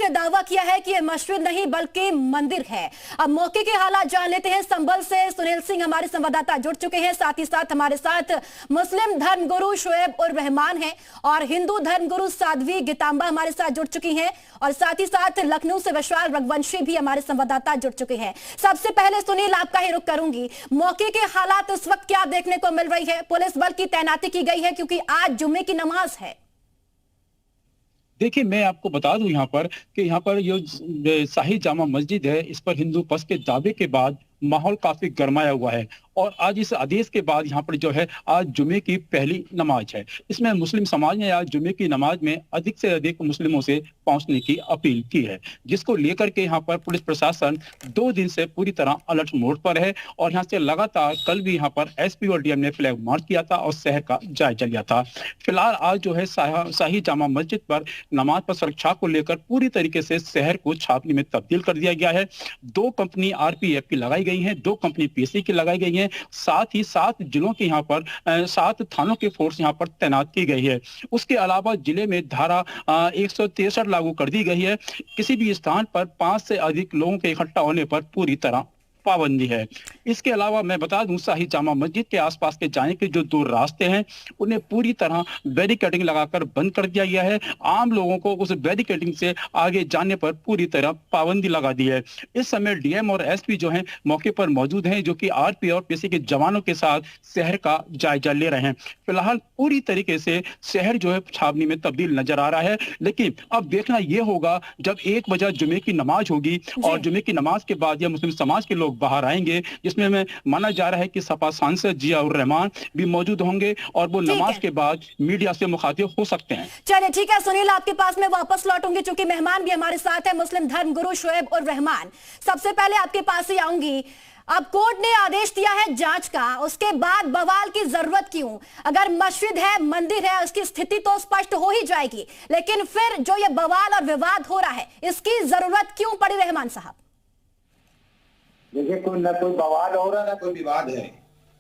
ने दावा किया है कि यह मस्जिद नहीं बल्कि मंदिर है। अब मौके के हालात जान लेते हैं। संभल से सुनील सिंह हमारे संवाददाता जुड़ चुके हैं। साथ ही साथ हमारे साथ मुस्लिम धर्मगुरु शुएब उर रहमान हैं और हिंदू धर्मगुरु साध्वी गीतांबा हमारे साथ जुड़ चुकी हैं और साथ ही साथ लखनऊ से विशाल रघुवंशी भी हमारे संवाददाता जुड़ चुके हैं। सबसे पहले सुनील, आपका ही रुख करूंगी। मौके के हालात इस वक्त क्या देखने को मिल रही है? पुलिस बल की तैनाती की गई है क्योंकि आज जुम्मे की नमाज है। देखिए, मैं आपको बता दूं यहाँ पर ये शाही जामा मस्जिद है, इस पर हिंदू पक्ष के दावे के बाद माहौल काफी गरमाया हुआ है और आज इस आदेश के बाद यहाँ पर जो है आज जुमे की पहली नमाज है। इसमें मुस्लिम समाज ने आज जुमे की नमाज में अधिक से अधिक मुस्लिमों से पहुंचने की अपील की है, जिसको लेकर के यहाँ पर पुलिस प्रशासन 2 दिन से पूरी तरह अलर्ट मोड पर है और यहाँ से लगातार कल भी यहाँ पर एसपी और डीएम ने फ्लैग मार्च किया था और शहर का जायजा लिया था। फिलहाल आज जो है शाही जामा मस्जिद पर नमाज पर सुरक्षा को लेकर पूरी तरीके से शहर को छावनी में तब्दील कर दिया गया है। 2 कंपनी आरपीएफ की लगाई गई है, 2 कंपनी पीएससी की लगाई गई है। साथ ही 7 जिलों के यहाँ पर 7 थानों की फोर्स यहाँ पर तैनात की गई है। उसके अलावा जिले में धारा 163 लागू कर दी गई है। किसी भी स्थान पर 5 से अधिक लोगों के इकट्ठा होने पर पूरी तरह पाबंदी है। इसके अलावा मैं बता दूं, शाही जामा मस्जिद के आसपास के जाने के जो 2 रास्ते हैं उन्हें पूरी तरह बैरिकेडिंग लगाकर बंद कर दिया गया है। आम लोगों को उस बैरिकेडिंग से आगे जाने पर पूरी तरह पाबंदी लगा दी है। इस समय डीएम और एसपी जो हैं मौके पर मौजूद हैं, जो कि आरपी और पीसी के जवानों के साथ शहर का जायजा ले रहे हैं। फिलहाल पूरी तरीके से शहर जो है छावनी में तब्दील नजर आ रहा है, लेकिन अब देखना यह होगा जब 1 बजे जुमे की नमाज होगी और जुमे की नमाज के बाद यह मुस्लिम समाज के लोग बाहर आएंगे, जिसमें में माना जा रहा है कि सपा सांसद जिया उर रहमान भी मौजूद होंगे और वो नमाज के बाद मीडिया से मुखातिब हो सकते हैं। चलिए ठीक है सुनील, आपके पास मैं वापस लौटूंगी चूंकि मेहमान भी हमारे साथ है मुस्लिम धर्मगुरु शुएब उर रहमान। सबसे पहले आपके पास ही आऊंगी। अब कोर्ट ने आदेश दिया है जांच का, उसके बाद बवाल की जरूरत क्यों? अगर मस्जिद है, मंदिर है, उसकी स्थिति तो स्पष्ट हो ही जाएगी, लेकिन फिर जो ये बवाल और विवाद हो रहा है इसकी जरूरत क्यों पड़ी रहमान साहब? देखिए, कोई बवाल हो रहा ना कोई विवाद है।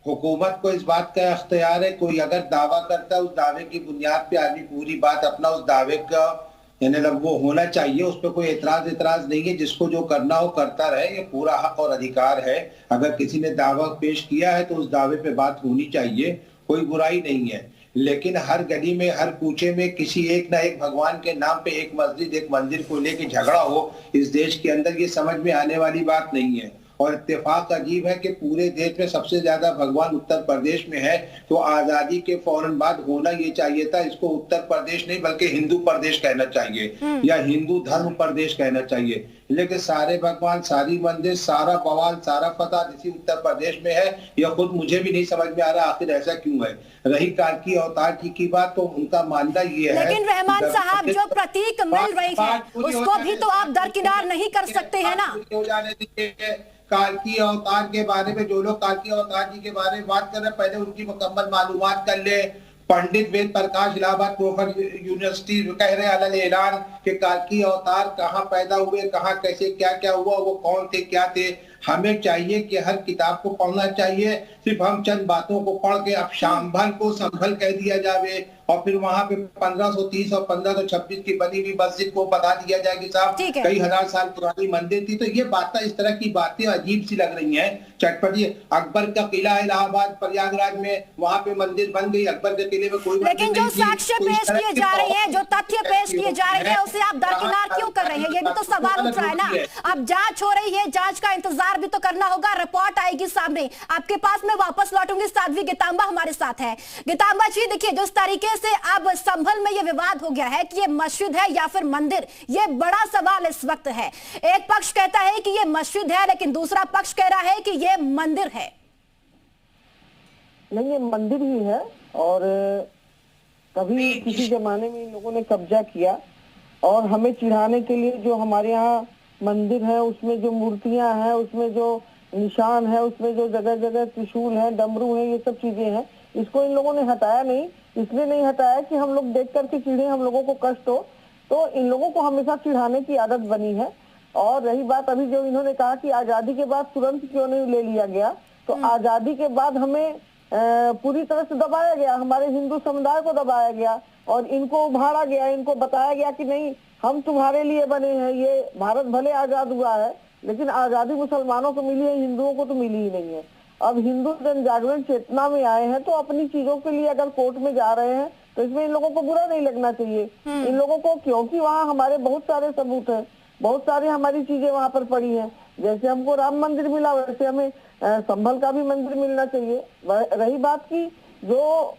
हुकूमत को इस बात का अख्तियार है, कोई अगर दावा करता है उस दावे की बुनियाद पे आदमी पूरी बात अपना उस दावे का यानी वो होना चाहिए, उस पर कोई एतराज नहीं है। जिसको जो करना हो करता रहे, ये पूरा हक और अधिकार है। अगर किसी ने दावा पेश किया है तो उस दावे पे बात होनी चाहिए, कोई बुराई नहीं है। लेकिन हर गली में, हर कूचे में किसी एक ना एक भगवान के नाम पे एक मस्जिद, एक मंदिर को लेके झगड़ा हो इस देश के अंदर, ये समझ में आने वाली बात नहीं है। और इत्तेफाक अजीब है कि पूरे देश में सबसे ज्यादा भगवान उत्तर प्रदेश में है, तो आजादी के फौरन बाद होना ये चाहिए था, इसको उत्तर प्रदेश नहीं बल्कि हिंदू प्रदेश कहना चाहिए या हिंदू धर्म प्रदेश कहना चाहिए। लेकिन सारे भगवान, सारी मंदिर, सारा बवाल, सारा फसाद इसी उत्तर प्रदेश में है। यह खुद मुझे भी नहीं समझ में आ रहा आखिर ऐसा क्यों है। रही कार्की अवतार जी की बात, तो उनका मानना ये है, लेकिन रहमान साहब जो प्रतीक मिल रही है उसको भी तो आप दरकिनार नहीं कर सकते हैं ना। कार्की अवतार के बारे में जो लोग कार्की अवतार जी के बारे में बात कर रहे हैं, पहले उनकी मुकम्मल मालूमात कर ले। पंडित वेद प्रकाश इलाहाबाद प्रोफेसर यूनिवर्सिटी कह रहे हैं अलग ऐलान कि कार्की अवतार कहाँ पैदा हुए, कहाँ कैसे क्या क्या हुआ, वो कौन थे, क्या थे। हमें चाहिए कि हर किताब को पढ़ना चाहिए, सिर्फ हम चंद बातों को पढ़ के अब शांभल को संभल कह दिया जावे और फिर वहां पे 1530 और 1526 की बनी हुई मस्जिद को बता दिया जाए कि साहब कई हजार साल पुरानी मंदिर थी। तो ये बातें, इस तरह की बातें अजीब सी लग रही हैं, चटपटी। अकबर का किला इलाहाबाद प्रयागराज में, वहां पे मंदिर बन गई, अकबर के किले में कोई, लेकिन जो साक्ष्य पेश किए जा रहे हैं, जो तथ्य पेश किए जा रहे हैं, उसे आप दरकिनार क्यों कर रहे हैं? ये भी तो सवाल उठ रहा है ना। अब जांच हो रही है, जांच का इंतजार भी तो करना होगा, रिपोर्ट आएगी सामने। आपके पास मैं वापस लौटूंगी। साध्वी गीतांबा हमारे साथ है। गीतांबा जी देखिए, जिस तरीके से अब संभल में ये विवाद हो गया है कि ये मस्जिद है या फिर मंदिर, ये बड़ा सवाल इस वक्त है। एक पक्ष कहता है कि ये मस्जिद है, लेकिन दूसरा पक्ष कह रहा है कि ये मंदिर है। नहीं, ये मंदिर ही है और कभी किसी जमाने में इन लोगों ने कब्जा किया और हमें चिढ़ाने के लिए जो हमारे यहाँ मंदिर है उसमें जो मूर्तियां हैं, उसमें जो निशान है, उसमें जो जगह जगह त्रिशूल है, डमरू है, ये सब चीजें हैं, इसको इन लोगों ने हटाया नहीं। इसलिए नहीं हटाया कि हम लोग देख करके चिढ़े, हम लोगों को कष्ट हो। तो इन लोगों को हमेशा चिढ़ाने की आदत बनी है। और रही बात अभी जो इन्होंने कहा कि आजादी के बाद तुरंत क्यों नहीं ले लिया गया, तो आजादी के बाद हमें पूरी तरह से दबाया गया, हमारे हिंदू समुदाय को दबाया गया और इनको उभारा गया, इनको बताया गया कि नहीं हम तुम्हारे लिए बने हैं। ये भारत भले आजाद हुआ है, लेकिन आजादी मुसलमानों को मिली है, हिंदुओं को तो मिली ही नहीं है। अब हिंदू जन जागरण चेतना में आए हैं, तो अपनी चीजों के लिए अगर कोर्ट में जा रहे हैं तो इसमें इन लोगों को बुरा नहीं लगना चाहिए। इन लोगों को, क्योंकि वहाँ हमारे बहुत सारे सबूत हैं, बहुत सारी हमारी चीजें वहाँ पर पड़ी हैं। जैसे हमको राम मंदिर मिला, वैसे हमें संभल का भी मंदिर मिलना चाहिए। रही बात की जो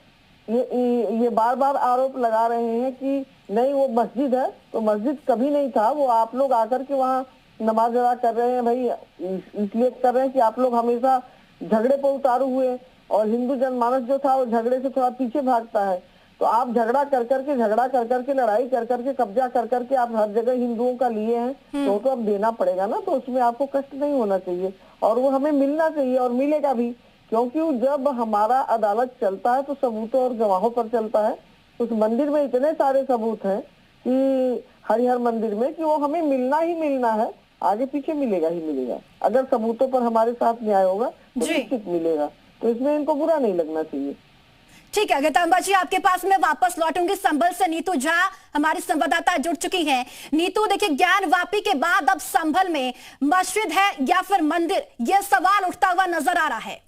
ये बार बार आरोप लगा रहे हैं कि नहीं वो मस्जिद है, तो मस्जिद कभी नहीं था। वो आप लोग आकर के वहाँ नमाज अदा कर रहे हैं भाई, इसलिए कर रहे हैं कि आप लोग हमेशा झगड़े पर उतारू हुए, और हिंदू जनमानस जो था वो झगड़े से थोड़ा पीछे भागता है। तो आप झगड़ा कर करके लड़ाई कर करके कब्जा कर करके आप हर जगह हिंदुओं का लिए हैं, तो अब देना पड़ेगा ना। तो उसमें आपको कष्ट नहीं होना चाहिए, और वो हमें मिलना चाहिए, और मिलेगा भी। क्योंकि जब हमारा अदालत चलता है तो सबूतों और गवाहों पर चलता है। उस मंदिर में इतने सारे सबूत हैं कि हरिहर मंदिर में, कि वो हमें मिलना ही मिलना है, आगे पीछे मिलेगा ही मिलेगा। अगर सबूतों पर हमारे साथ न्याय होगा तो निश्चित मिलेगा। तो इसमें इनको बुरा नहीं लगना चाहिए। ठीक है गीतांबा जी, आपके पास मैं वापस लौटूंगी। संभल से नीतू झा हमारी संवाददाता जुड़ चुकी हैं। नीतू, देखिए, ज्ञान वापी के बाद अब संभल में मस्जिद है या फिर मंदिर, यह सवाल उठता हुआ नजर आ रहा है।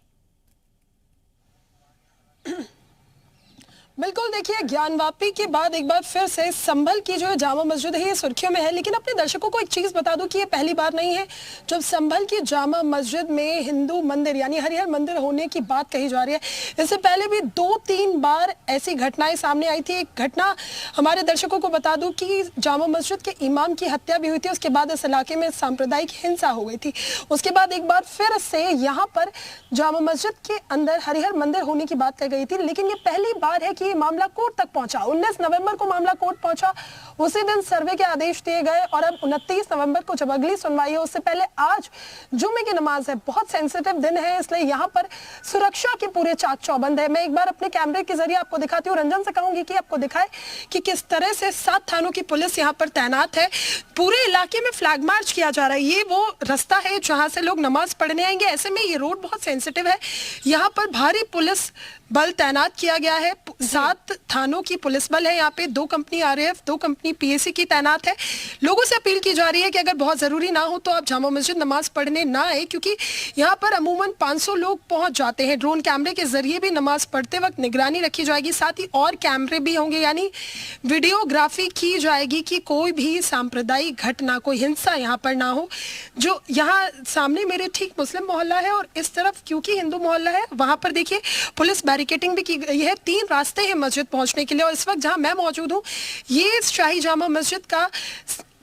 बिल्कुल, देखिए, ज्ञानवापी के बाद एक बार फिर से संभल की जो जामा मस्जिद है ये सुर्खियों में है। लेकिन अपने दर्शकों को एक चीज बता दूं कि ये पहली बार नहीं है जब संभल की जामा मस्जिद में हिंदू मंदिर यानी हरिहर मंदिर होने की बात कही जा रही है। इससे पहले भी 2-3 बार ऐसी घटनाएं सामने आई थी। एक घटना हमारे दर्शकों को बता दूं कि जामा मस्जिद के इमाम की हत्या भी हुई थी। उसके बाद इस इलाके में सांप्रदायिक हिंसा हो गई थी। उसके बाद एक बार फिर से यहाँ पर जामा मस्जिद के अंदर हरिहर मंदिर होने की बात कही गई थी। लेकिन ये पहली बार है कि ये मामला कोर्ट तक पहुंचा। 19 नवंबर को मामला कोर्ट पहुंचा, उसी दिन सर्वे के आदेश दिए गए, और अब 29 नवंबर को जब अगली सुनवाई है, उससे पहले आज जुम्मे की नमाज है। बहुत सेंसिटिव दिन है, इसलिए यहाँ पर सुरक्षा के पूरे चाक चौबंद है। मैं एक बार अपने कैमरे के जरिए आपको दिखाती हूँ। रंजन से कहूंगी कि आपको दिखाए कि किस तरह से 7 थानों की पुलिस यहाँ पर तैनात है। पूरे इलाके में फ्लैग मार्च किया जा रहा है। ये वो रास्ता है जहां से लोग नमाज पढ़ने आएंगे। ऐसे में ये रोड बहुत सेंसिटिव है। यहाँ पर भारी पुलिस बल तैनात किया गया है। 7 थानों की पुलिस बल है यहाँ पे। 2 कंपनी आरएएफ, 2 कंपनी पीएसी की तैनात है। लोगों से अपील की जा रही है कि अगर बहुत जरूरी ना हो तो आप जामा मस्जिद नमाज पढ़ने ना आए, क्योंकि यहाँ पर अमूमन 500 लोग पहुंच जाते हैं। ड्रोन कैमरे के जरिए भी नमाज पढ़ते वक्त निगरानी रखी जाएगी। साथ ही और कैमरे भी होंगे, यानी वीडियोग्राफी की जाएगी कि कोई भी सांप्रदायिक घटना, कोई हिंसा यहाँ पर ना हो। जो यहाँ सामने मेरे ठीक मुस्लिम मोहल्ला है, और इस तरफ क्योंकि हिंदू मोहल्ला है, वहां पर देखिए पुलिस बैरिकेडिंग भी की गई है। 3 रास्ते हैं मस्जिद पहुंचने के लिए, और इस वक्त जहां मैं मौजूद हूं ये शाही जामा मस्जिद का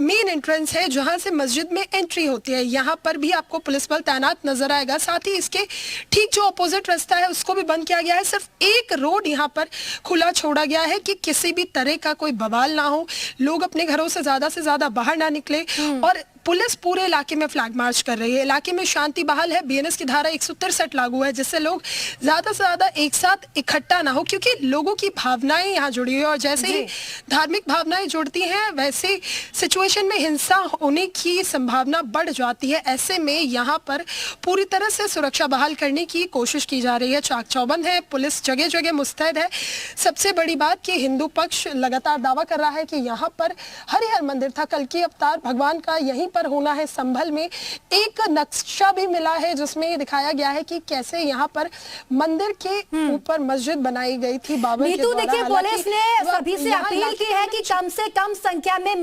मेन एंट्रेंस है जहां से मस्जिद में एंट्री होती है। यहाँ पर भी आपको पुलिस बल तैनात नजर आएगा। साथ ही इसके ठीक जो अपोजिट रास्ता है उसको भी बंद किया गया है। सिर्फ एक रोड यहाँ पर खुला छोड़ा गया है कि किसी भी तरह का कोई बवाल ना हो, लोग अपने घरों से ज्यादा बाहर ना निकले। और पुलिस पूरे इलाके में फ्लैग मार्च कर रही है। इलाके में शांति बहाल है। बीएनएस की धारा 163 लागू है, जिससे लोग ज्यादा से ज्यादा एक साथ इकट्ठा ना हो, क्योंकि लोगों की भावनाएं यहाँ जुड़ी हुई है, और जैसे ही धार्मिक भावनाएं जुड़ती हैं वैसे सिचुएशन में हिंसा होने की संभावना बढ़ जाती है। ऐसे में यहाँ पर पूरी तरह से सुरक्षा बहाल करने की कोशिश की जा रही है। चाक चौबंद है, पुलिस जगह जगह मुस्तैद है। सबसे बड़ी बात कि हिंदू पक्ष लगातार दावा कर रहा है कि यहाँ पर हरिहर मंदिर था, कल की अवतार भगवान का यहीं पर होना है। संभल में एक नक्शा भी मिला है जिसमें ये दिखाया गया है कि कैसे यहाँ पर मंदिर के ऊपर मस्जिद बनाई गई थी बाबर के द्वारा। देखिए, पुलिस ने सभी से अपील की है कि कम से कम संख्या में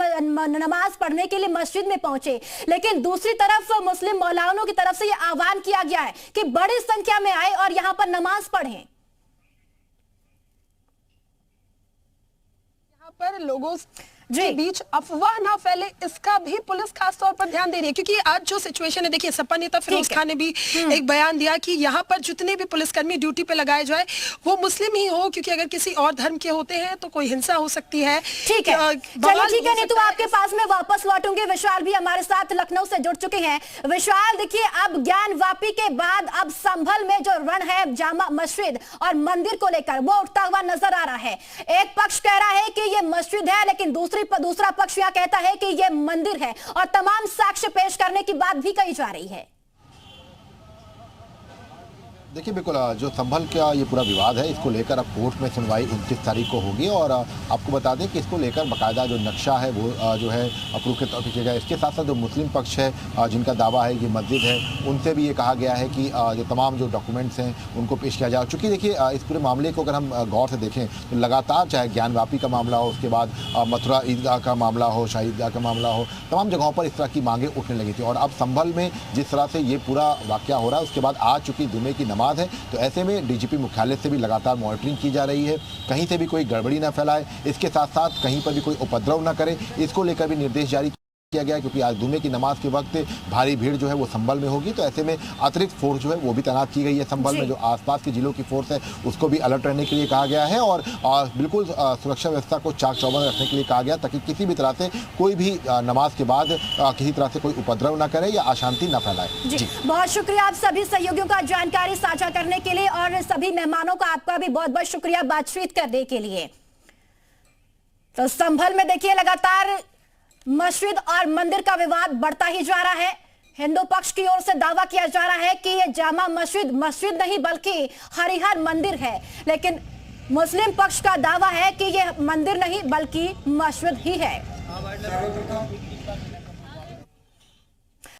नमाज पढ़ने के लिए मस्जिद में पहुंचे, लेकिन दूसरी तरफ मुस्लिम मौलानों की तरफ से ये आह्वान किया गया है कि बड़ी संख्या में आए और यहाँ पर नमाज पढ़ें। यहाँ पर लोगों के बीच अफवाह ना फैले, इसका भी पुलिस खास तौर पर ध्यान दे रही है। क्योंकि आज जो सिचुएशन है, देखिए, सपा नेता फिरोज खान ने भी एक बयान दिया कि यहाँ पर जितने भी पुलिसकर्मी ड्यूटी पे लगाए जाए वो मुस्लिम ही हो, क्योंकि अगर किसी और धर्म के होते हैं तो कोई हिंसा हो सकती है। ठीक है, चलिए, ठीक है। नहीं तो आपके पास में वापस लौटूंगे। विशाल भी हमारे साथ लखनऊ से जुड़ चुके हैं। विशाल, देखिए, अब ज्ञान वापी के बाद अब संभल में जो रण है जामा मस्जिद और मंदिर को लेकर, वो उठता हुआ नजर आ रहा है। एक पक्ष कह रहा है कि ये मस्जिद है, लेकिन दूसरा पक्ष यह कहता है कि यह मंदिर है, और तमाम साक्ष्य पेश करने की बात भी कही जा रही है। देखिए बिल्कुल जो संभल का ये पूरा विवाद है, इसको लेकर अब कोर्ट में सुनवाई 29 तारीख को होगी और आपको बता दें कि इसको लेकर बाकायदा जो नक्शा है वो जो है अप्रूव के तौर पर किया गया। इसके साथ साथ जो मुस्लिम पक्ष है जिनका दावा है ये मस्जिद है, उनसे भी ये कहा गया है कि जो तमाम जो डॉक्यूमेंट्स हैं उनको पेश किया जाए। चूँकि देखिए इस पूरे मामले को अगर हम गौर से देखें तो लगातार चाहे ज्ञानवापी का मामला हो, उसके बाद मथुरा ईदगाह का मामला हो, शाही ईदगाह का मामला हो, तमाम जगहों पर इस तरह की मांगें उठने लगी थी और अब संभल में जिस तरह से ये पूरा वाकया हो रहा है उसके बाद आज चूँकि जुमे की नमाज है तो ऐसे में डीजीपी मुख्यालय से भी लगातार मॉनिटरिंग की जा रही है, कहीं से भी कोई गड़बड़ी ना फैलाए, इसके साथ साथ कहीं पर भी कोई उपद्रव ना करे, इसको लेकर भी निर्देश जारी किया गया है। क्योंकि आज जुमे की नमाज के वक्त भारी भीड़ जो है वो संभल में होगी, तो ऐसे में अतिरिक्त फोर्स जो है वो भी तैनात की गई है संभल में। जो आसपास के जिलों की फोर्स है उसको भी अलर्ट रहने के लिए कहा गया है और बिल्कुल सुरक्षा व्यवस्था को चाक चौबंद रखने के लिए कहा गया ताकि किसी भी तरह से कोई भी नमाज के बाद किसी तरह से कोई उपद्रव न करे या अशांति न फैलाए। जी बहुत शुक्रिया आप सभी सहयोगियों का जानकारी साझा करने के लिए और सभी मेहमानों का आपका भी बहुत बहुत शुक्रिया बातचीत करने के लिए। तो संभल में देखिए लगातार मस्जिद और मंदिर का विवाद बढ़ता ही जा रहा है। हिंदू पक्ष की ओर से दावा किया जा रहा है कि यह जामा मस्जिद नहीं बल्कि हरिहर मंदिर है, लेकिन मुस्लिम पक्ष का दावा है कि यह मंदिर नहीं बल्कि मस्जिद ही है।